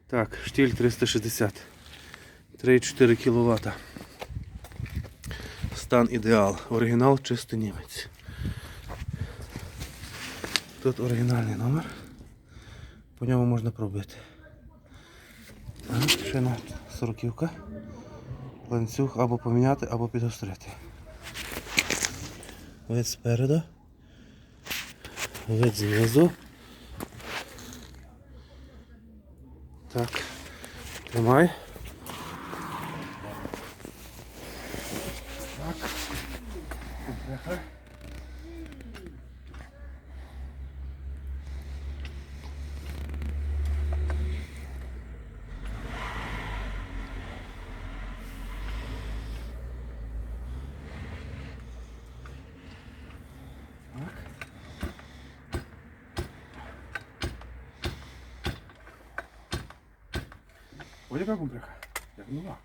Так, штиль 360. 3,4 кВт. Стан ідеал. Оригінал чисто німець. Тут оригінальний номер. По ньому можна пробити. Так, шина 40-ка. Ланцюг або поміняти, або підгострити. Вид спереду. Вид знизу. Так, тримай. Так. Компресор. Ось яка компреха, як нова.